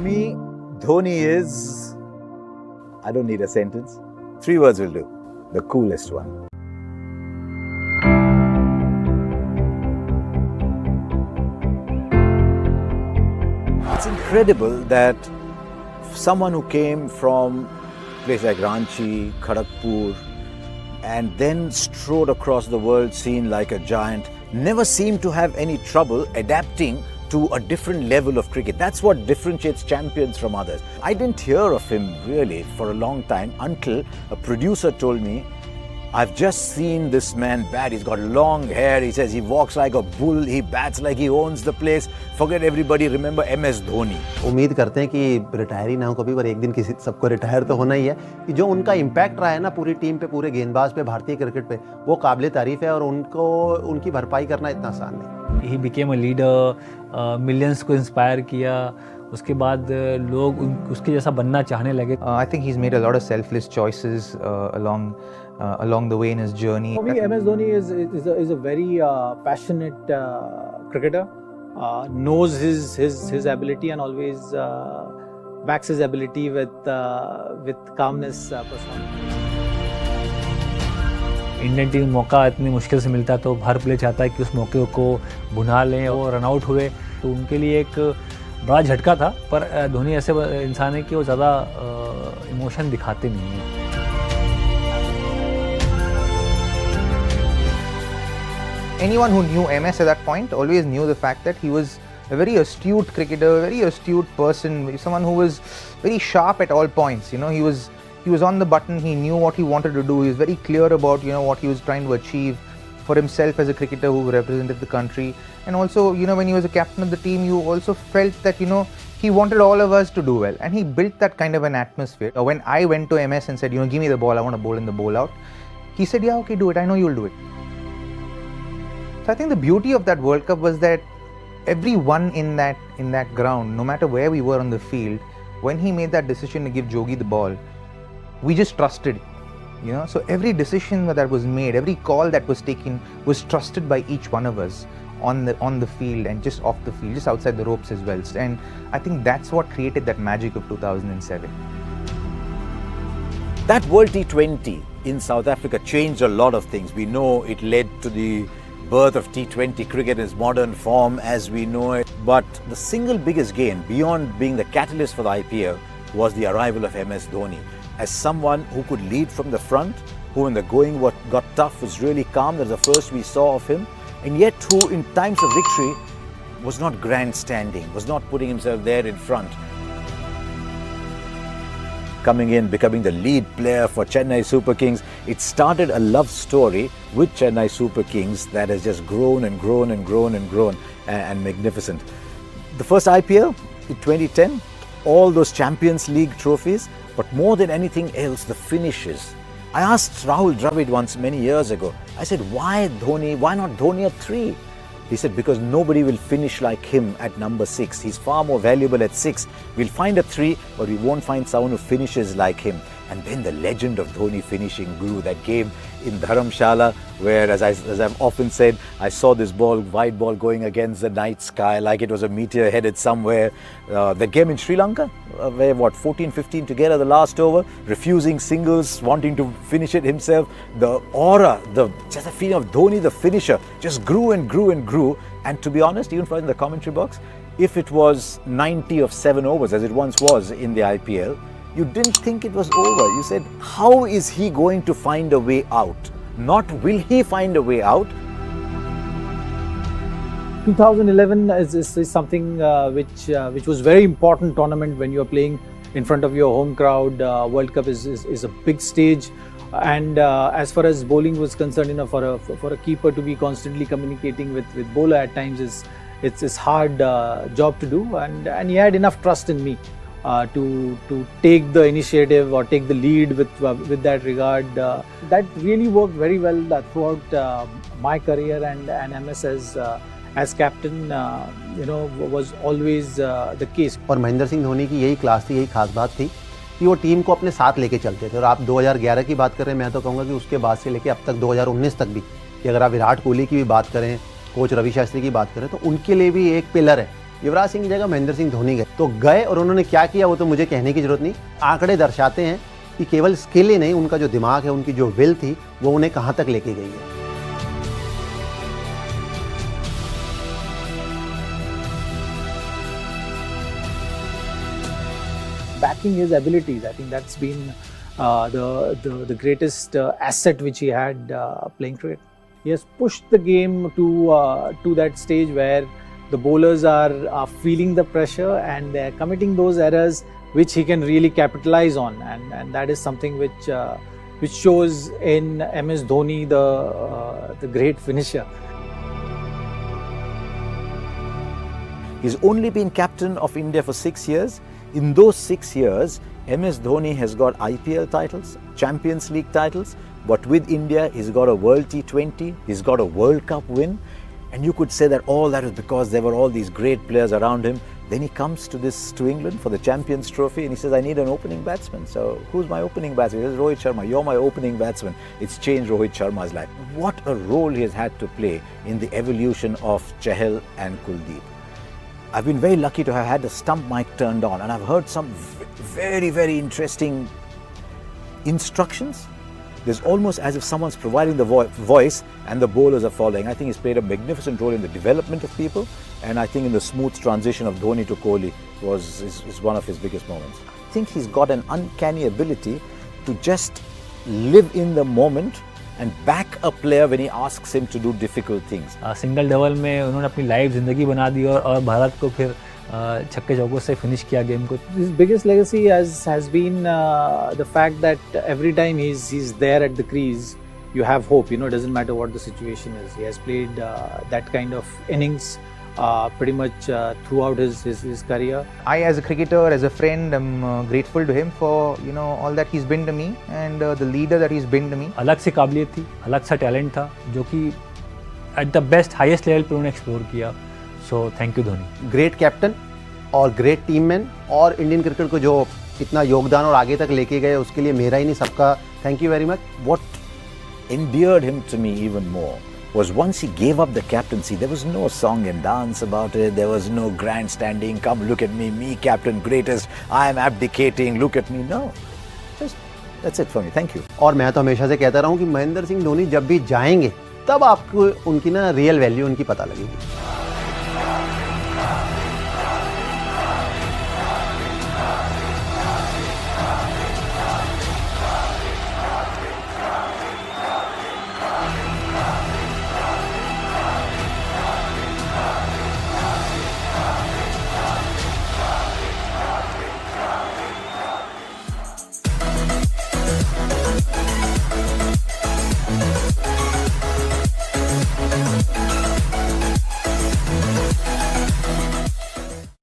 me, Dhoni is, I don't need a sentence, 3 words will do, the coolest one. It's incredible that someone who came from places like Ranchi, Kharagpur, and then strode across the world scene like a giant, never seemed to have any trouble adapting to a different level of cricket. That's what differentiates champions from others. I didn't hear of him really for a long time until a producer told me, I've just seen this man bat. He's got long hair. He says he walks like a bull. He bats like he owns the place. Forget everybody. Remember MS Dhoni. उम्मीद करते हैं कि retire ही ना हो कभी, पर एक दिन किसी सबको रिटायर तो होना ही है। कि जो उनका इम्पैक्ट रहा है ना पूरी टीम पे, पूरे गेंदबाज पे, भारतीय क्रिकेट पे, वो काबिले तारीफ है और उनको उनकी भरपाई करना इतना आसान नहीं। He became a leader, millions को इंस्पायर किया। उसके बाद लोग उसके जैसा बनना चाहने लगे। I think he's made a lot of selfless choices along the way in his journey. For me, MS Dhoni is a very passionate cricketer. Knows his ability and always backs his ability with calmness. Indian team मौका इतनी मुश्किल से मिलता है तो हर player चाहता है कि उस मौके को भुना लें। वो रन आउट हुए तो उनके लिए एक बड़ा झटका था, पर धोनी ऐसे इंसान है कि वो ज़्यादा इमोशन दिखाते नहीं हैं। Anyone who knew MS at that point always knew the fact that he was a very astute cricketer, a very astute person, someone who was very sharp at all points. You know, he was on the button. He knew what he wanted to do. He was very clear about what he was trying to achieve for himself as a cricketer who represented the country. And also, when he was a captain of the team, you also felt that he wanted all of us to do well, and he built that kind of an atmosphere. When I went to MS and said, give me the ball, I want to bowl in the bowl out, he said, yeah, okay, do it. I know you'll do it. So I think the beauty of that World Cup was that everyone in that ground, no matter where we were on the field, when he made that decision to give Jogi the ball, we just trusted. So every decision that was made, every call that was taken was trusted by each one of us on the field and just off the field, just outside the ropes as well. And I think that's what created that magic of 2007. That World T20 in South Africa changed a lot of things. We know it led to the birth of T20 cricket in its modern form as we know it. But the single biggest gain, beyond being the catalyst for the IPL, was the arrival of MS Dhoni. As someone who could lead from the front, who when the going got tough was really calm. That was the first we saw of him. And yet who in times of victory was not grandstanding, was not putting himself there in front. Coming in, becoming the lead player for Chennai Super Kings, it started a love story with Chennai Super Kings that has just grown and grown and grown and grown and magnificent. The first IPL in 2010, all those Champions League trophies, but more than anything else, the finishes. I asked Rahul Dravid once many years ago, I said, why Dhoni, why not Dhoni at 3? He said, because nobody will finish like him at number 6. He's far more valuable at 6. We'll find a 3, but we won't find someone who finishes like him. And then the legend of Dhoni finishing grew. That game in Dharamshala, where, as I've often said, I saw this wide ball going against the night sky like it was a meteor headed somewhere. The game in Sri Lanka, where 14-15 together the last over, refusing singles, wanting to finish it himself. The aura, just the feeling of Dhoni, the finisher, just grew and grew and grew. And to be honest, even in the commentary box, if it was 90 of 7 overs, as it once was in the IPL, you didn't think it was over. You said, how is he going to find a way out? Not will he find a way out. 2011 is something which was very important tournament when you are playing in front of your home crowd. World Cup is a big stage, and as far as bowling was concerned, for a keeper to be constantly communicating with bowler at times it's hard job to do, and he had enough trust in me to take the initiative or take the lead with that regard. That really worked very well throughout my career, and MS as captain was always the case. और महेंद्र सिंह धोनी की यही class थी, यही खास बात थी कि वो टीम को अपने साथ लेके चलते थे। और आप 2011 की बात कर रहे हैं, मैं तो कहूँगा कि उसके बाद से लेके अब तक 2019 तक भी, कि अगर आप विराट कोहली की भी बात करें, कोच रवि शास्त्री की बात करें, तो उनके लिए भी एक पिलर है युवराज सिंह की जगह महेंद्र सिंह धोनी गए, तो गए और उन्होंने क्या किया वो तो मुझे कहने की जरूरत नहीं, आंकड़े दर्शाते हैं कि केवल स्किल ही नहीं, उनका जो दिमाग है, उनकी जो विल थी, वो उन्हें कहाँ तक लेके गई है। Backing his abilities, I think that's been the greatest asset which he had playing cricket. He has pushed the game to that stage where the bowlers are feeling the pressure and they are committing those errors which he can really capitalize on, and that is something which shows in MS Dhoni, the great finisher. He's only been captain of India for 6 years. In those 6 years, MS Dhoni has got IPL titles, Champions League titles, but with India, he's got a World T20, he's got a World Cup win, and you could say that all that is because there were all these great players around him. Then he comes to England for the Champions Trophy and he says, I need an opening batsman. So who's my opening batsman? He says, Rohit Sharma, you're my opening batsman. It's changed Rohit Sharma's life. What a role he has had to play in the evolution of Chahal and Kuldeep. I've been very lucky to have had the stump mic turned on and I've heard some very, very interesting instructions. There's almost as if someone's providing the voice and the bowlers are following. I think he's played a magnificent role in the development of people, and I think in the smooth transition of Dhoni to Kohli is one of his biggest moments. I think he's got an uncanny ability to just live in the moment and back a player when he asks him to do difficult things. Single double में उन्होंने अपनी life ज़िंदगी बना दी और भारत को फिर छक्के चौकों से फिनिश किया गेम को. His biggest legacy has been the fact that every time he's there at the crease, you have hope. You know, it doesn't matter what the situation is. He has played that kind of innings pretty much throughout his career. I, as a cricketer, as a friend, am grateful to him for all that he's been to me and the leader that he's been to me. अलग सी काबिलियत थी, अलग सा talent था जो कि at the best highest level पे उन्होंने एक्सप्लोर किया. So thank you Dhoni. Great captain और ग्रेट टीम मैन, और इंडियन क्रिकेट को जो इतना योगदान और आगे तक लेके गए उसके लिए मेरा ही नहीं सबका thank you very much. What endeared him to me even more was once he gave up the captaincy, there was no song and dance about it, there was no grandstanding, come look at me captain, greatest, I am abdicating, look at me. No, just that's it for me, thank you. और मैं तो हमेशा से कहता रहा हूँ कि महेंद्र सिंह धोनी जब भी जाएंगे तब आपको उनकी ना रियल वैल्यू उनकी पता लगेगी.